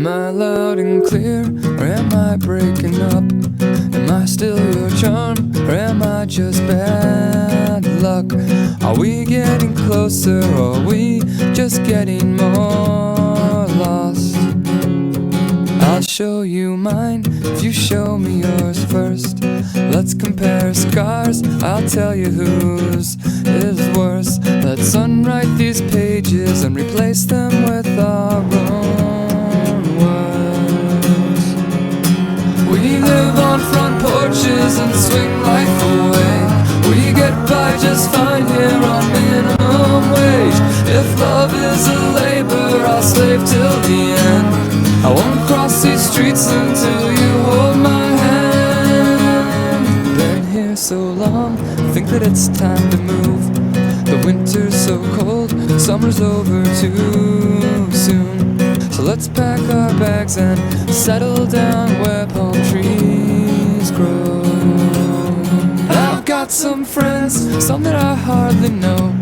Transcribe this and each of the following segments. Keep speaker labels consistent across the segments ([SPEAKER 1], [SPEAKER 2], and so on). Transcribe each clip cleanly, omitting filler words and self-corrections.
[SPEAKER 1] Am I loud and clear, or am I breaking up? Am I still your charm, or am I just bad luck? Are we getting closer, or are we just getting more lost? I'll show you mine if you show me yours first. Let's compare scars, I'll tell you whose is worse. Let's unwrite these pages and replace them with our own words. We live on front porches and swing life away. We get by just fine here on minimum wage. If love is a labor, I'll slave till the end. I won't cross these streets until you hold my hand. Been here so long, think that it's time to move. The winter's so cold, summer's over too soon. So let's pack our bags and settle down where palm trees grow. I've got some friends, some that I hardly know,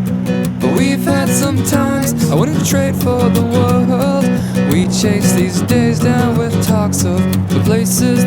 [SPEAKER 1] but we've had some times I wouldn't trade for the world. We chase these days down with talks of the places